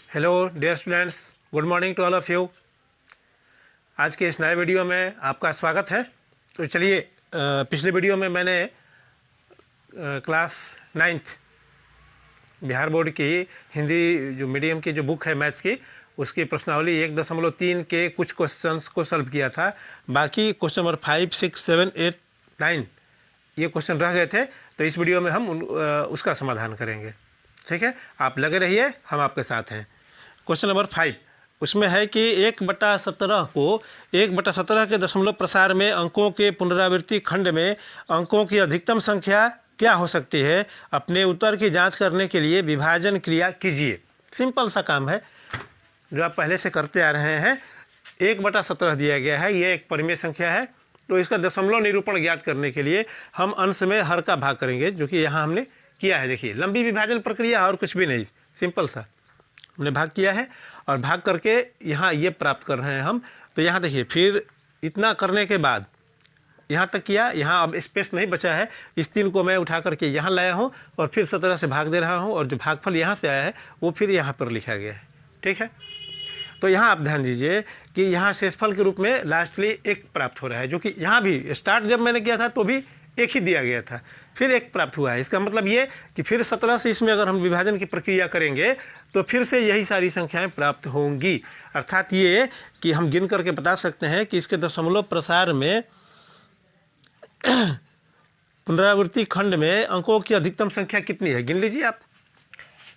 Hello dear students, good morning to all of you. आज के इस नए वीडियो में आपका स्वागत है। तो चलिए, पिछले वीडियो में मैंने क्लास 9th बिहार बोर्ड की हिंदी जो मीडियम की जो बुक है मैथ्स की, उसकी प्रश्नावली 1.3 के कुछ क्वेश्चंस को सॉल्व किया था। बाकी क्वेश्चन नंबर 5, 6, 7, 8, 9 ये क्वेश्चन रह गए थे। तो इस वीडियो में हम उसका समाधान करेंगे। ठीक है, आप लगे रहिए, हम आपके साथ हैं। क्वेश्चन नंबर 5 उसमें है कि 1/17 को 1/17 के दशमलव प्रसार में अंकों के पुनरावृत्ति खंड में अंकों की अधिकतम संख्या क्या हो सकती है। अपने उत्तर की जांच करने के लिए विभाजन क्रिया कीजिए। सिंपल सा काम है जो आप पहले से करते आ रहे हैं। 1/17 दिया गया है, ये एक परिमेय संख्या है। तो इसका दशमलव निरूपण ज्ञात करने के लिए हम अंश में हर का भाग करेंगे, जो कि यहाँ हमने किया है। देखिए, लंबी विभाजन प्रक्रिया और कुछ भी नहीं, सिंपल सा हमने भाग किया है और भाग करके यहाँ ये प्राप्त कर रहे हैं हम। तो यहाँ देखिए, फिर इतना करने के बाद यहाँ तक किया, यहाँ अब स्पेस नहीं बचा है। इस 3 को मैं उठा करके यहाँ लाया हूँ और फिर 17 से भाग दे रहा हूँ, और जो भागफल यहाँ से आया है वो फिर यहाँ पर लिखा गया है। ठीक है, तो यहाँ आप ध्यान दीजिए कि यहाँ शेषफल के रूप में लास्टली 1 प्राप्त हो रहा है, जो कि यहाँ भी स्टार्ट जब मैंने किया था तो भी 1 ही दिया गया था, फिर 1 प्राप्त हुआ है। इसका मतलब ये कि फिर 17 से इसमें अगर हम विभाजन की प्रक्रिया करेंगे तो फिर से यही सारी संख्याएं प्राप्त होंगी। अर्थात ये कि हम गिन करके बता सकते हैं कि इसके दशमलव प्रसार में पुनरावृत्ति खंड में अंकों की अधिकतम संख्या कितनी है। गिन लीजिए आप।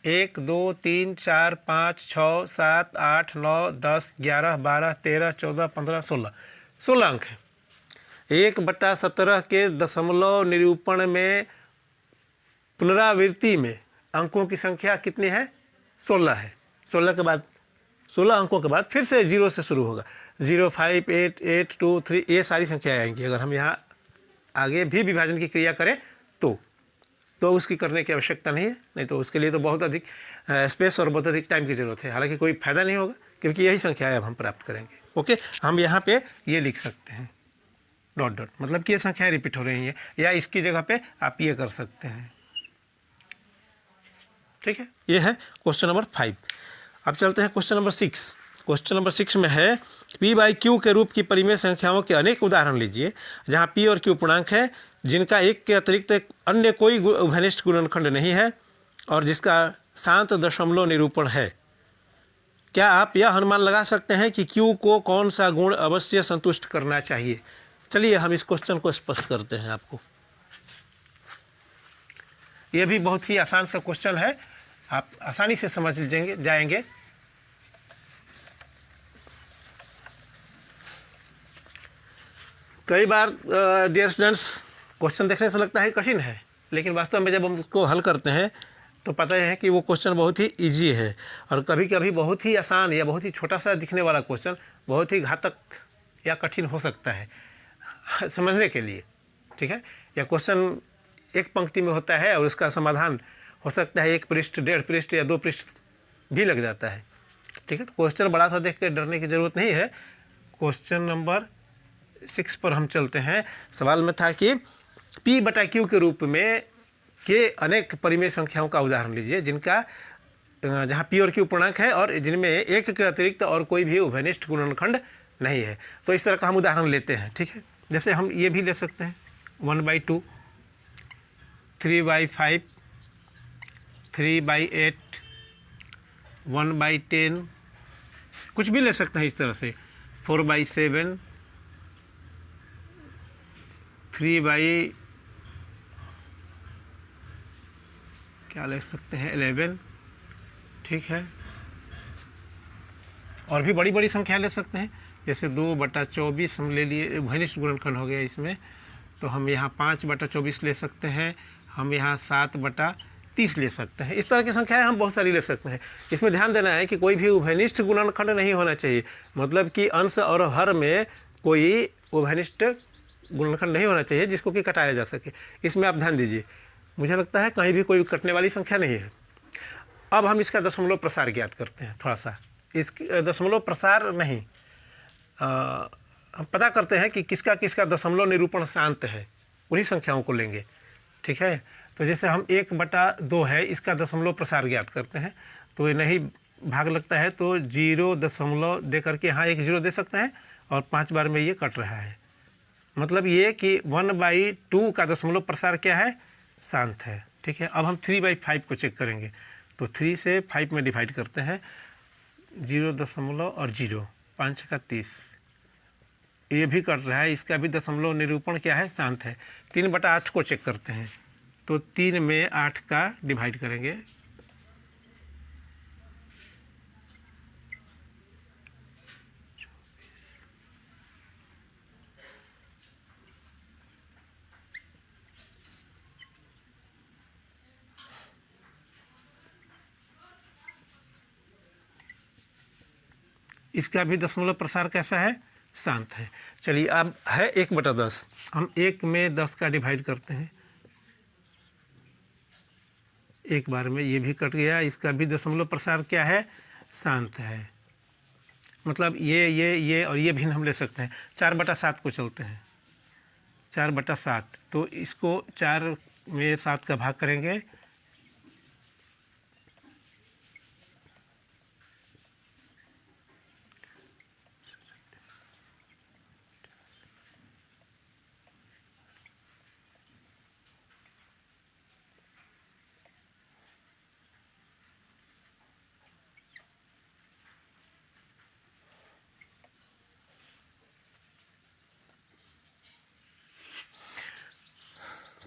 1, 2, 3, 4, 5, 6, 7, 8, 9, 10, 11, 12, 13, 14, 15, 16 16 अंक है। 1/17 के दशमलव निरूपण में पुनरावृत्ति में अंकों की संख्या कितनी है? 16 है। 16 के बाद 16 अंकों के बाद फिर से 0 से शुरू होगा। 0, 5, 8, 8, 2, 3 ये सारी संख्याएं आएंगी। अगर हम यहाँ आगे भी विभाजन की क्रिया करें तो उसकी करने की आवश्यकता नहीं है, नहीं तो उसके लिए तो बहुत अधिक स्पेस और बहुत अधिक टाइम की ज़रूरत है। हालांकि कोई फ़ायदा नहीं होगा, क्योंकि यही संख्याएं अब हम प्राप्त करेंगे। ओके, हम यहाँ पे ये लिख सकते हैं डॉट डॉट, मतलब कि ये संख्याएं रिपीट हो रही हैं, या इसकी जगह पे आप ये कर सकते हैं। ठीक है, ये है क्वेश्चन नंबर 5। अब चलते हैं क्वेश्चन नंबर 6। क्वेश्चन नंबर 6 में है P/Q के रूप की परिमेय संख्याओं के अनेक उदाहरण लीजिए जहाँ P और Q पूर्णांक है, जिनका 1 के अतिरिक्त अन्य कोई उभयनिष्ठ गुणनखंड नहीं है और जिसका शांत दशमलव निरूपण है। क्या आप यह अनुमान लगा सकते हैं कि Q को कौन सा गुण अवश्य संतुष्ट करना चाहिए? चलिए हम इस क्वेश्चन को स्पष्ट करते हैं आपको। यह भी बहुत ही आसान सा क्वेश्चन है, आप आसानी से समझ जाएंगे। कई बार डियर स्टूडेंट्स, क्वेश्चन देखने से लगता है कठिन है, लेकिन वास्तव में जब हम उसको हल करते हैं तो पता है कि वो क्वेश्चन बहुत ही इजी है। और कभी कभी बहुत ही आसान या बहुत ही छोटा सा दिखने वाला क्वेश्चन बहुत ही घातक या कठिन हो सकता है समझने के लिए। ठीक है, या क्वेश्चन एक पंक्ति में होता है और उसका समाधान हो सकता है 1 पृष्ठ, 1.5 पृष्ठ या 2 पृष्ठ भी लग जाता है। ठीक है, तो क्वेश्चन बड़ा सा देख के डरने की ज़रूरत नहीं है। क्वेश्चन नंबर 6 पर हम चलते हैं। सवाल में था कि P/Q के रूप में के अनेक परिमेय संख्याओं का उदाहरण लीजिए जिनका जहाँ P और Q पूर्णांक है और जिनमें 1 के अतिरिक्त और कोई भी उभयनिष्ठ गुणनखंड नहीं है। तो इस तरह का हम उदाहरण लेते हैं। ठीक है, जैसे हम ये भी ले सकते हैं 1/2, 3/5, 3/8, 1/10, कुछ भी ले सकते हैं इस तरह से। 4/7, 3 क्या ले सकते हैं 11। ठीक है, और भी बड़ी बड़ी संख्या ले सकते हैं, जैसे 2/24 हम ले लिए, उभयनिष्ठ गुणनखंड हो गया इसमें। तो हम यहाँ 5/24 ले सकते हैं, हम यहाँ 7/30 ले सकते हैं। इस तरह की संख्याएं हम बहुत सारी ले सकते हैं। इसमें ध्यान देना है कि कोई भी उभयनिष्ठ गुणनखंड नहीं होना चाहिए, मतलब कि अंश और हर में कोई उभयनिष्ठ गुणनखंड नहीं होना चाहिए जिसको कि कटाया जा सके। इसमें आप ध्यान दीजिए, मुझे लगता है कहीं भी कोई कटने वाली संख्या नहीं है। अब हम इसका दशमलव प्रसार ज्ञात करते हैं। थोड़ा सा इस दशमलव प्रसार नहीं, हम पता करते हैं कि किसका किसका दशमलव निरूपण शांत है, उन्हीं संख्याओं को लेंगे। ठीक है, तो जैसे हम 1/2 है, इसका दशमलव प्रसार ज्ञात करते हैं। तो ये नहीं भाग लगता है तो 0 दे करके यहाँ एक 0 दे सकते हैं और 5 बार में ये कट रहा है। मतलब ये कि 1/2 का दशमलव प्रसार क्या है, शांत है। ठीक है, अब हम 3/5 को चेक करेंगे। तो 3 से 5 में डिवाइड करते हैं, 0 और 0, 5 का 30, ये भी कट रहा है, इसका भी दशमलव निरूपण क्या है, शांत है। 3/8 को चेक करते हैं, तो 3 में 8 का डिवाइड करेंगे, इसका भी दशमलव प्रसार कैसा है, शांत है। चलिए अब है 1/10, हम 1 में 10 का डिवाइड करते हैं, एक बार में ये भी कट गया, इसका भी दशमलव प्रसार क्या है, शांत है। मतलब ये और ये भी हम ले सकते हैं। 4/7 को चलते हैं, 4/7, तो इसको 4 में 7 का भाग करेंगे,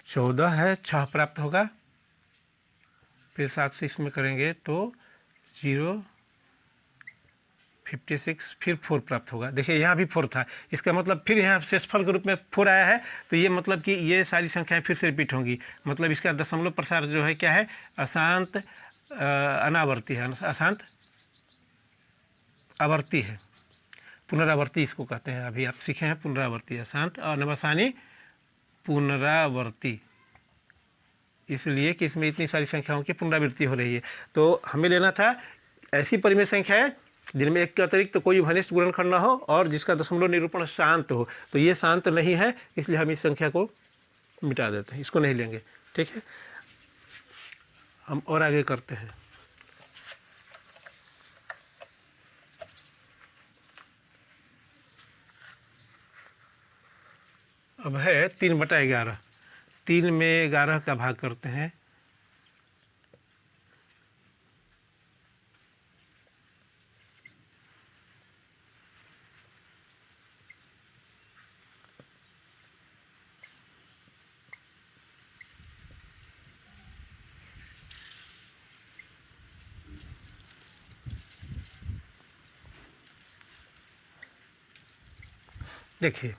चौदह है, 6 प्राप्त होगा, फिर 7 से इसमें करेंगे तो 056, फिर 4 प्राप्त होगा। देखिए यहाँ भी 4 था, इसका मतलब फिर यहाँ शेषफल के रूप में 4 आया है, तो ये मतलब कि ये सारी संख्याएं फिर से रिपीट होंगी। मतलब इसका दशमलव प्रसार जो है क्या है, अशांत अनावर्ती है, अशांत आवर्ती है, पुनरावर्ती इसको कहते हैं। अभी आप सीखे हैं पुनरावर्ती, अशांत अनवसानी पुनरावर्ती, इसलिए कि इसमें इतनी सारी संख्याओं की पुनरावृत्ति हो रही है। तो हमें लेना था ऐसी परिमेय संख्याएं जिनमें एक के अतिरिक्त तो कोई घनिष्ठ गुणनखंड ना हो और जिसका दशमलव निरूपण शांत हो। तो ये शांत नहीं है, इसलिए हम इस संख्या को मिटा देते हैं, इसको नहीं लेंगे। ठीक है, हम और आगे करते हैं। अब है 3/11, 3 में 11 का भाग करते हैं, देखिए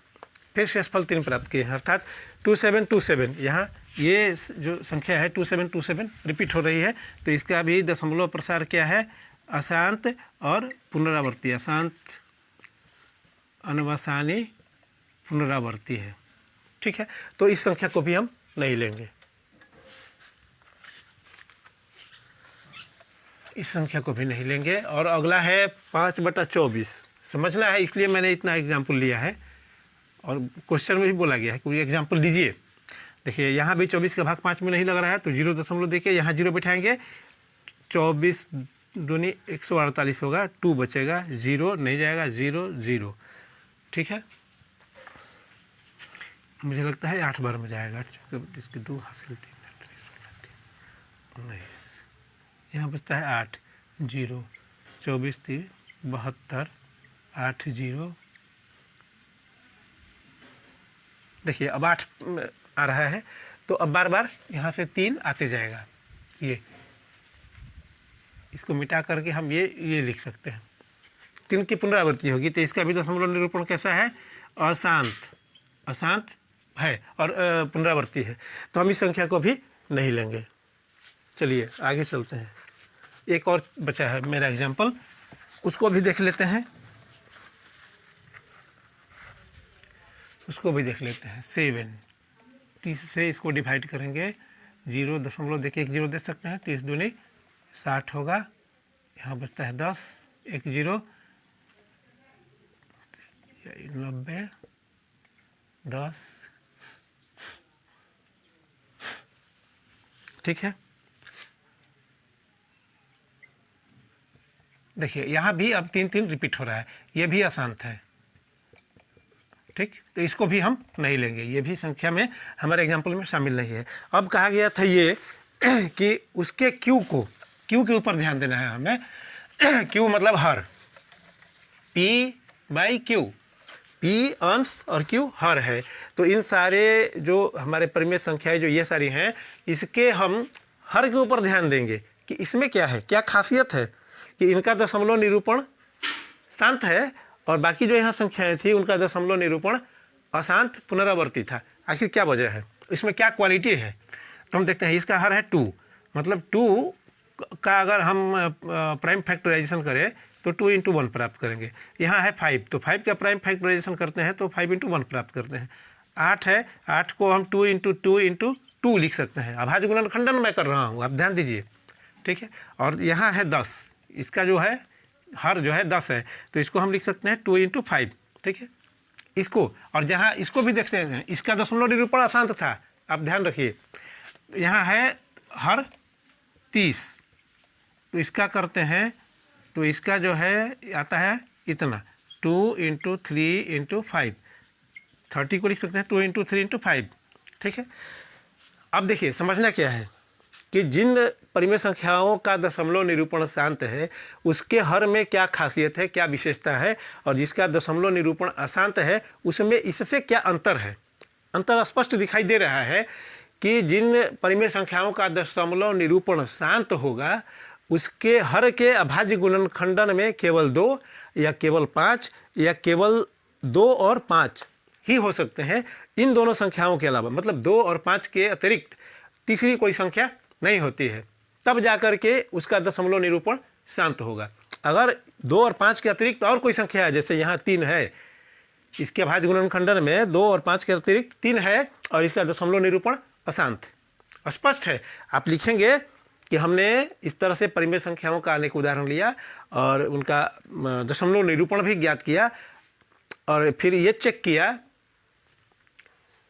फिर शेषफल 3 प्राप्त किए हैं, अर्थात 2727। यहाँ ये जो संख्या है 2727 रिपीट हो रही है, तो इसका भी दशमलव प्रसार क्या है, अशांत और पुनरावर्ती, अशांत अनवसानी पुनरावर्ती है। ठीक है, तो इस संख्या को भी हम नहीं लेंगे, इस संख्या को भी नहीं लेंगे। और अगला है 5/24, समझना है, इसलिए मैंने इतना एग्जाम्पल लिया है और क्वेश्चन में भी बोला गया है कोई एग्जाम्पल लीजिए। देखिए यहाँ भी 24 का भाग 5 में नहीं लग रहा है, तो 0 देखिए यहाँ 0 बिठाएंगे, 24 दूनी 148 होगा, 2 बचेगा, 0 नहीं जाएगा, 0 0। ठीक है, मुझे लगता है 8 बार में जाएगा, इसके 2 हासिल 3 19, यहाँ बचता है 8, 0 24 3 72, 8 0। देखिए अब 8 आ रहा है, तो अब बार बार यहाँ से 3 आते जाएगा, ये इसको मिटा करके हम ये लिख सकते हैं, 3 की पुनरावृत्ति होगी, तो इसका भी दशमलव निरूपण कैसा है, अशांत, अशांत है और पुनरावृत्ति है, तो हम इस संख्या को भी नहीं लेंगे। चलिए आगे चलते हैं, एक और बचा है मेरा एग्जाम्पल, उसको भी देख लेते हैं, उसको भी देख लेते हैं। 7, 30 से इसको डिवाइड करेंगे, 0 दशमलव देखिए, 1 0 दे सकते हैं, 30 दूनी 60 होगा, यहाँ बचता है 10, 1 0 90 10। ठीक है, देखिए यहाँ भी अब 3 3 रिपीट हो रहा है, ये भी अशांत है, ठीक। तो इसको भी हम नहीं लेंगे, ये भी संख्या में हमारे एग्जाम्पल में शामिल नहीं है। अब कहा गया था ये कि उसके क्यू के ऊपर ध्यान देना है हमें। क्यू मतलब हर, P बाई क्यू, P अंश और Q हर है। तो इन सारे जो हमारे परिमेय संख्याएं जो ये सारी हैं, इसके हम हर के ऊपर ध्यान देंगे कि इसमें क्या है, क्या खासियत है कि इनका दशमलव निरूपण शांत है और बाकी जो यहाँ संख्याएं थी उनका दशमलव निरूपण अशांत पुनरावर्ती था। आखिर क्या वजह है, इसमें क्या क्वालिटी है? तो हम देखते हैं, इसका हर है 2, मतलब 2 का अगर हम प्राइम फैक्टराइजेशन करें तो 2 × 1 प्राप्त करेंगे। यहाँ है 5, तो 5 का प्राइम फैक्टराइजेशन करते हैं तो 5 × 1 प्राप्त करते हैं। 8 है, 8 को हम 2 × 2 × 2 लिख सकते हैं। अभाज्य गुणनखंडन मैं कर रहा हूँ, आप ध्यान दीजिए, ठीक है। और यहाँ है 10, इसका जो है हर जो है 10 है, तो इसको हम लिख सकते हैं 2 × 5, ठीक है। इसको, और जहाँ इसको भी देखते हैं, इसका दशमलव निरूपण अशांत था, आप ध्यान रखिए। यहाँ है हर 30, तो इसका करते हैं, तो इसका जो है आता है इतना 2 × 3 × 5, 30 को लिख सकते हैं 2 × 3 × 5, ठीक है। अब देखिए समझना क्या है कि जिन परिमेय संख्याओं का दशमलव निरूपण शांत है उसके हर में क्या खासियत है, क्या विशेषता है, और जिसका दशमलव निरूपण अशांत है उसमें इससे क्या अंतर है। अंतर स्पष्ट दिखाई दे रहा है कि जिन परिमेय संख्याओं का दशमलव निरूपण शांत होगा उसके हर के अभाज्य गुणनखंडन में केवल 2 या केवल 5 या केवल 2 और 5 ही हो सकते हैं। इन दोनों संख्याओं के अलावा, मतलब 2 और 5 के अतिरिक्त तीसरी कोई संख्या नहीं होती है, तब जाकर के उसका दशमलव निरूपण शांत होगा। अगर 2 और 5 के अतिरिक्त और कोई संख्या है, जैसे यहाँ 3 है, इसके अभाज्य गुणनखंडन में 2 और 5 के अतिरिक्त 3 है और इसका दशमलव निरूपण अशांत, स्पष्ट है। आप लिखेंगे कि हमने इस तरह से परिमेय संख्याओं का अनेक उदाहरण लिया और उनका दशमलव निरूपण भी ज्ञात किया और फिर ये चेक किया,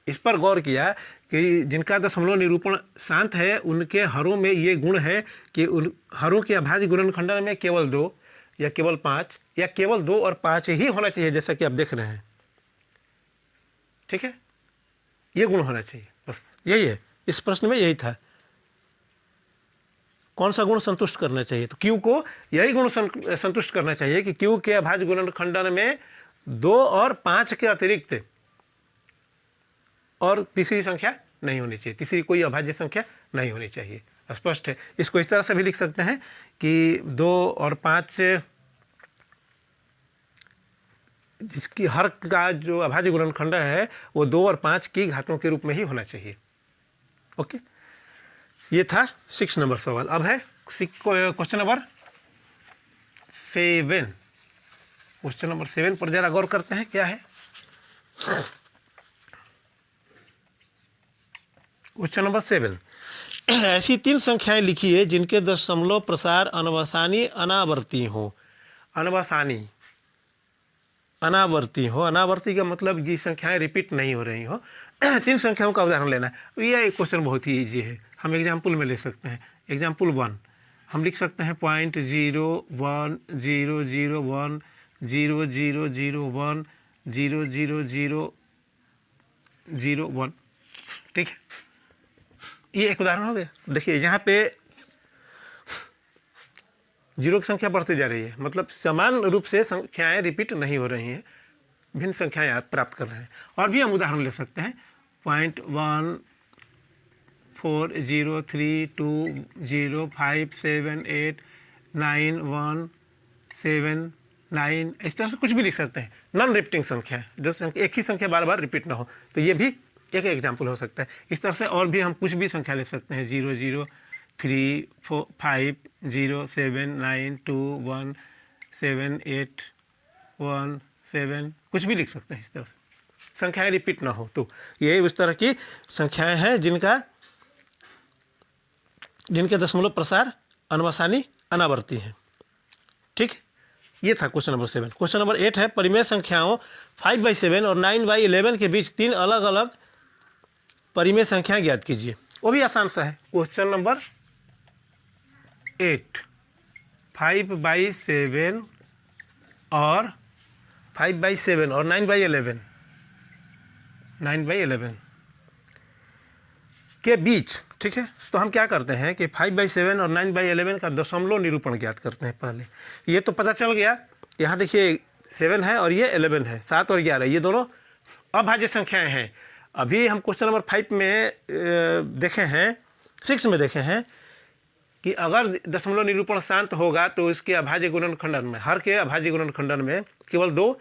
इस पर गौर किया कि जिनका दशमलव निरूपण शांत है उनके हरों में ये गुण है कि उन हरों के अभाज्य गुणनखंडन में केवल 2 या केवल 5 या केवल 2 और 5 ही होना चाहिए, जैसा कि आप देख रहे हैं, ठीक है। ये गुण होना चाहिए, बस यही है, इस प्रश्न में यही था। कौन सा गुण संतुष्ट करना चाहिए, तो क्यू को यही गुण संतुष्ट करना चाहिए कि क्यू के अभाज्य गुणनखंडन में 2 और 5 के अतिरिक्त और तीसरी संख्या नहीं होनी चाहिए, तीसरी कोई अभाज्य संख्या नहीं होनी चाहिए, स्पष्ट है। इसको इस तरह से भी लिख सकते हैं कि 2 और 5 जिसकी हर का जो अभाज्य गुणनखंड है वो 2 और 5 की घातों के रूप में ही होना चाहिए। ओके, ये था 6 नंबर सवाल। अब है क्वेश्चन नंबर 7। क्वेश्चन नंबर 7 पर जरा गौर करते हैं क्या है। क्वेश्चन नंबर 7, ऐसी 3 संख्याएं लिखिए जिनके दशमलव प्रसार अनवसानी अनावर्ती हो। अनवसानी अनावर्ती हो, अनावर्ती का मतलब ये संख्याएं रिपीट नहीं हो रही हो। 3 संख्याओं का उदाहरण लेना है। यह क्वेश्चन बहुत ही ईजी है, हम एग्जाम्पल में ले सकते हैं। एग्जाम्पल 1 हम लिख सकते हैं 0.010001 0001 00001, ठीक है। ये एक उदाहरण हो गया। देखिए यहाँ पे 0 की संख्या बढ़ती जा रही है, मतलब समान रूप से संख्याएं रिपीट नहीं हो रही हैं, भिन्न संख्याएं आप प्राप्त कर रहे हैं। और भी हम उदाहरण ले सकते हैं 0.10305789179179, इस तरह से कुछ भी लिख सकते हैं। नॉन रिपीटिंग संख्या, जो एक ही संख्या बार बार रिपीट ना हो, तो ये भी एक एग्जाम्पल हो सकता है। इस तरह से और भी हम कुछ भी संख्या ले सकते हैं, 003450792178117, कुछ भी लिख सकते हैं। इस तरह से संख्याएं रिपीट ना हो, तो ये उस तरह की संख्याएं हैं जिनके दशमलव प्रसार अनवसानी अनावर्ती हैं, ठीक। ये था क्वेश्चन नंबर 7। क्वेश्चन नंबर 8 है, परिमेय संख्याओं 5/7 और 9/11 के बीच 3 अलग अलग परिमेय संख्याएं ज्ञात कीजिए। वो भी आसान सा है। क्वेश्चन नंबर 8, 5/7 और 5/7 और 9/11 के बीच, ठीक है। तो हम क्या करते हैं कि 5/7 और 9/11 का दशमलव निरूपण ज्ञात करते हैं पहले। ये तो पता चल गया, यहाँ देखिए 7 है और ये 11 है, 7 और 11 ये दोनों अभाज्य संख्याएं हैं। अभी हम क्वेश्चन नंबर 5 में देखे हैं, 6 में देखे हैं कि अगर दशमलव निरूपण शांत होगा तो इसके अभाज्य गुणनखंडन में, हर के अभाज्य गुणनखंडन में केवल 2,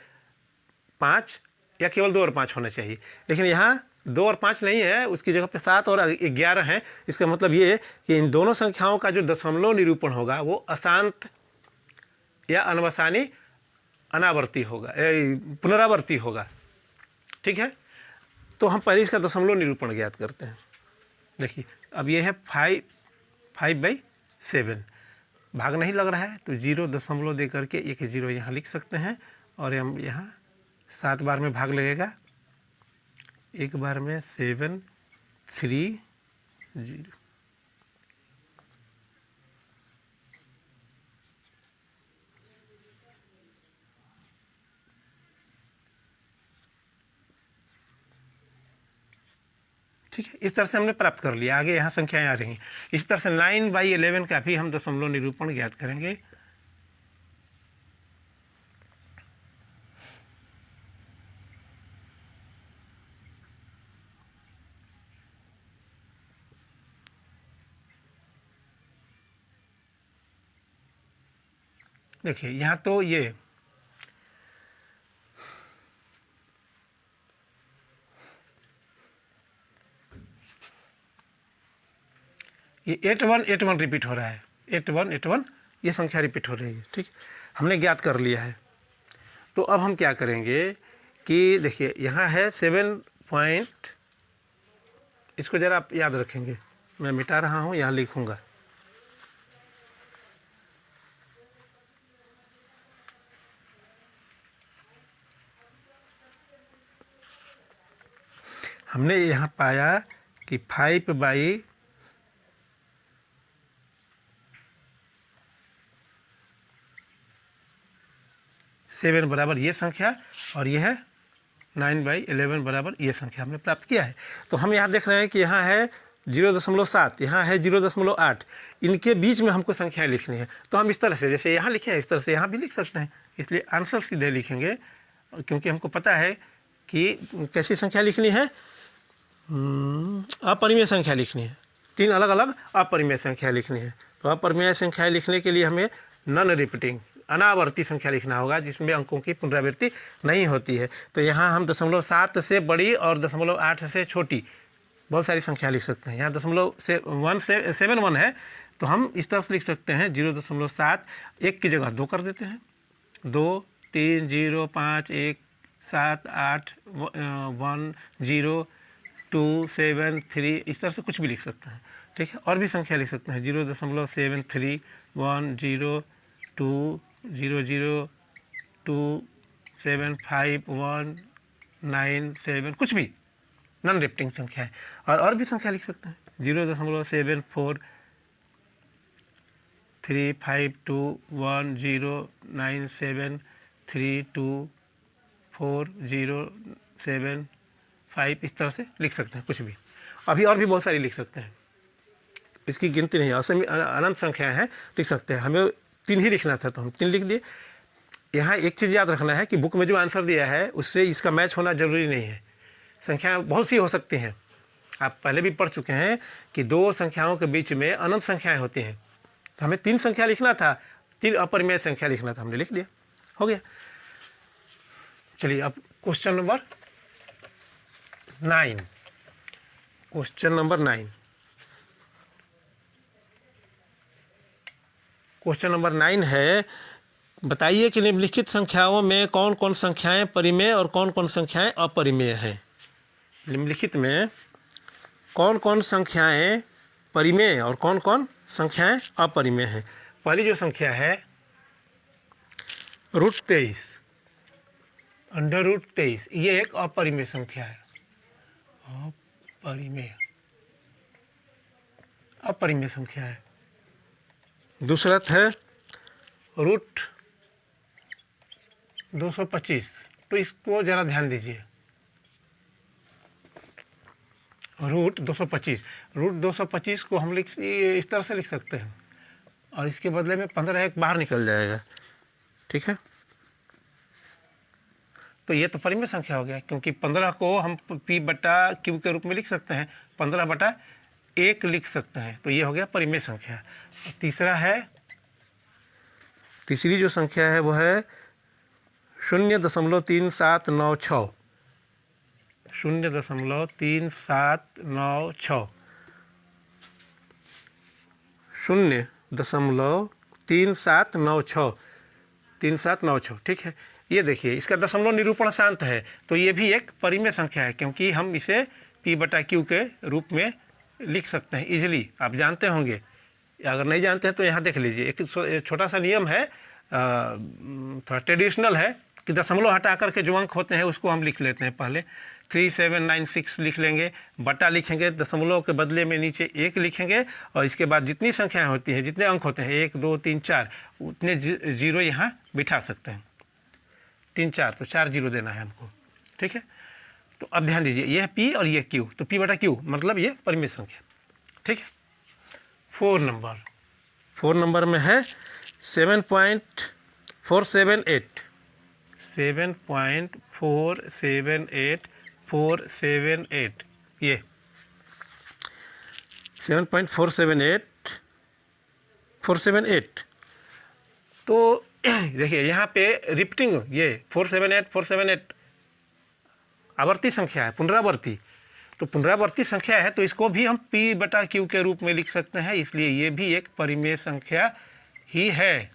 5 या केवल 2 और 5 होने चाहिए। लेकिन यहाँ 2 और 5 नहीं है, उसकी जगह पे 7 और 11 है। इसका मतलब ये है कि इन दोनों संख्याओं का जो दशमलव निरूपण होगा वो अशांत या अनवसानी अनावर्ती होगा, पुनरावर्ती होगा, ठीक है। तो हम पहले इसका दशमलव निरूपण ज्ञात करते हैं। देखिए अब ये है 5/7, भाग नहीं लग रहा है तो 0 दशमलव दे करके एक 0 यहाँ लिख सकते हैं। और हम यहाँ 7 बार में भाग लगेगा, एक बार में 7 3 0। ठीक है, इस तरह से हमने प्राप्त कर लिया। आगे यहाँ संख्याएं आ रही हैं। इस तरह से 9/11 का भी हम दशमलव निरूपण ज्ञात करेंगे। देखिए यहाँ तो ये ये 8181 रिपीट हो रहा है, 8181 ये संख्या रिपीट हो रही है, ठीक। हमने ज्ञात कर लिया है। तो अब हम क्या करेंगे कि देखिए यहाँ है 7 पॉइंट, इसको ज़रा आप याद रखेंगे, मैं मिटा रहा हूँ, यहाँ लिखूँगा। हमने यहाँ पाया कि 5/7 बराबर ये संख्या और ये है 9/11 बराबर ये संख्या हमने प्राप्त किया है। तो हम यहाँ देख रहे हैं कि यहाँ है 0.7, यहाँ है 0.8, इनके बीच में हमको संख्याएं लिखनी है। तो हम इस तरह से, जैसे यहाँ लिखे हैं इस तरह से यहाँ भी लिख सकते हैं। इसलिए आंसर सीधे लिखेंगे, क्योंकि हमको पता है कि कैसी संख्या लिखनी है, अपरिमेय संख्या लिखनी है। 3 अलग अलग अपरिमेय संख्या लिखनी है। तो अपरिमेय संख्या लिखने के लिए हमें नॉन रिपीटिंग अनावर्ती संख्या लिखना होगा, जिसमें अंकों की पुनरावृत्ति नहीं होती है। तो यहाँ हम 0.7 से बड़ी और 0.8 से छोटी बहुत सारी संख्या लिख सकते हैं। यहाँ 0.7 है, तो हम इस तरह से लिख सकते हैं 0.7, 1 की जगह 2 कर देते हैं, 2 3 0 5 1 7 8 1 0 2 7 3, इस तरह से कुछ भी लिख सकते हैं, ठीक है। और भी संख्या लिख सकते हैं 0.73 1 0 2 0 0 2 7 5 1 9 7, कुछ भी नॉन रिपीटिंग संख्या है। और भी संख्या लिख सकते हैं 0.74 3 5 2 1 0 9 7 3 2 4 0 7 5, इस तरह से लिख सकते हैं कुछ भी। अभी और भी बहुत सारी लिख सकते हैं, इसकी गिनती नहीं है, अनंत संख्याएं हैं, लिख सकते हैं। हमें 3 ही लिखना था तो हम 3 लिख दिए। यहाँ एक चीज़ याद रखना है कि बुक में जो आंसर दिया है उससे इसका मैच होना जरूरी नहीं है। संख्याएं बहुत सी हो सकती हैं, आप पहले भी पढ़ चुके हैं कि 2 संख्याओं के बीच में अनंत संख्याएं होती हैं। तो हमें 3 संख्या लिखना था, 3 अपरिमेय संख्या लिखना था, हमने लिख दिया, हो गया। चलिए अब question number 9, question number 9। Question number 9 है, बताइए कि निम्नलिखित संख्याओं में कौन कौन संख्याएं परिमेय और कौन कौन संख्याएं अपरिमेय हैं। निम्नलिखित में कौन कौन संख्याएं परिमेय और कौन कौन संख्याएं अपरिमेय हैं। पहली जो संख्या है √23, √23, ये एक अपरिमेय संख्या है, अपरिमेय संख्या है। दूसरा है रूट 225, तो इसको ज़रा ध्यान दीजिए। रूट 225 को हम इस तरह से लिख सकते हैं, और इसके बदले में 15 एक बाहर निकल जाएगा, ठीक है। तो ये तो परिमेय संख्या हो गया, क्योंकि 15 को हम P बटा Q के रूप में लिख सकते हैं, 15 बटा 1 लिख सकते हैं, तो ये हो गया परिमेय संख्या। तीसरा है, तीसरी जो संख्या है वो है 0.3796, 0.3796, 0.3796, ठीक है। ये देखिए, इसका दशमलव निरूपण शांत है, तो ये भी एक परिमेय संख्या है, क्योंकि हम इसे P बटा Q के रूप में लिख सकते हैं इजीली। आप जानते होंगे, अगर नहीं जानते हैं तो यहाँ देख लीजिए। एक छोटा सा नियम है, थोड़ा ट्रेडिशनल है, कि दशमलव हटा करके जो अंक होते हैं उसको हम लिख लेते हैं। पहले 3796 लिख लेंगे, बटा लिखेंगे, दशमलव के बदले में नीचे 1 लिखेंगे, और इसके बाद जितनी संख्याएं होती हैं, जितने अंक होते हैं, 1 2 3 4, उतने जीरो यहाँ बिठा सकते हैं। 3 4 तो 4 जीरो देना है हमको, ठीक है। तो अब ध्यान दीजिए, ये है P और ये Q, तो P बटा Q मतलब ये परिमेय संख्या, ठीक है। 4 नंबर में है 7.478, 7.478, ये 7.478, तो देखिए यहाँ पे रिपीटिंग, ये 478 आवर्ती संख्या है, पुनरावर्ती। तो पुनरावर्ती संख्या है, तो इसको भी हम P बटा Q के रूप में लिख सकते हैं, इसलिए ये भी एक परिमेय संख्या ही है।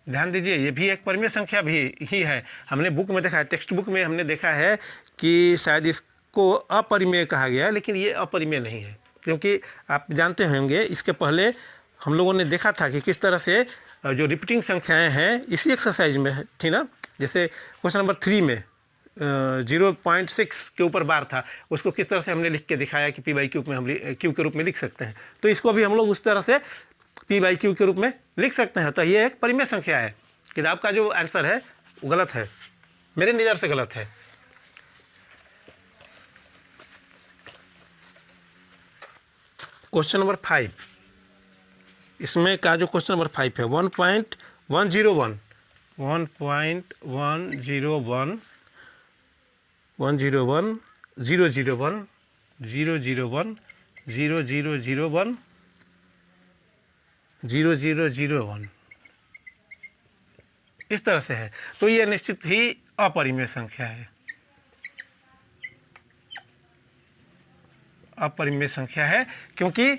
ध्यान दीजिए, ये भी एक परिमेय संख्या भी ही है। हमने बुक में देखा है, टेक्स्ट बुक में हमने देखा है कि शायद इसको अपरिमेय कहा गया है, लेकिन ये अपरिमेय नहीं है, क्योंकि आप जानते होंगे इसके पहले हम लोगों ने देखा था कि किस तरह से जो रिपीटिंग संख्याएं हैं इसी एक्सरसाइज में थी ना। जैसे क्वेश्चन नंबर 3 में 0.6 के ऊपर बार था, उसको किस तरह से हमने लिख के दिखाया कि P बाई Q में हम Q के रूप में लिख सकते हैं। तो इसको भी हम लोग उस तरह से P बाई Q के रूप में लिख सकते हैं। तो ये एक परिमेय संख्या है। किताब का जो आंसर है वो गलत है, मेरे नज़र से गलत है। क्वेश्चन नंबर 5, इसमें का जो क्वेश्चन नंबर 5 है 1.101, 1.101, 101, 001, 001, 0001, 0001, इस तरह से है। तो ये निश्चित ही अपरिमेय संख्या है, अपरिमेय संख्या है, क्योंकि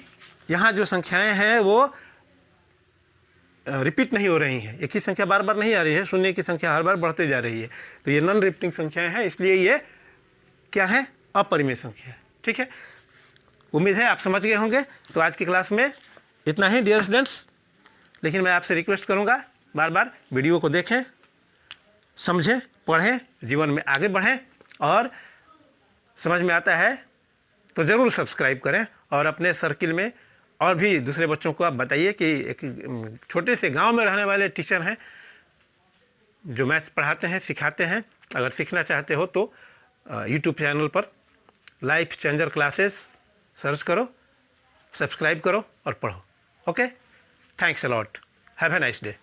यहाँ जो संख्याएं हैं वो रिपीट नहीं हो रही हैं, एक ही संख्या बार बार नहीं आ रही है, शून्य की संख्या हर बार बढ़ते जा रही है। तो ये नॉन रिपीटिंग संख्याएं हैं, इसलिए ये क्या है, अपरिमेय संख्या है, ठीक है। उम्मीद है आप समझ गए होंगे। तो आज की क्लास में इतना ही डियर स्टूडेंट्स, लेकिन मैं आपसे रिक्वेस्ट करूँगा बार बार वीडियो को देखें, समझें, पढ़ें, जीवन में आगे बढ़ें, और समझ में आता है तो ज़रूर सब्सक्राइब करें, और अपने सर्किल में और भी दूसरे बच्चों को आप बताइए कि एक छोटे से गांव में रहने वाले टीचर हैं जो मैथ्स पढ़ाते हैं, सिखाते हैं। अगर सीखना चाहते हो तो यूट्यूब चैनल पर लाइफ चेंजर क्लासेस सर्च करो, सब्सक्राइब करो और पढ़ो। Okay, thanks a lot, have a nice day.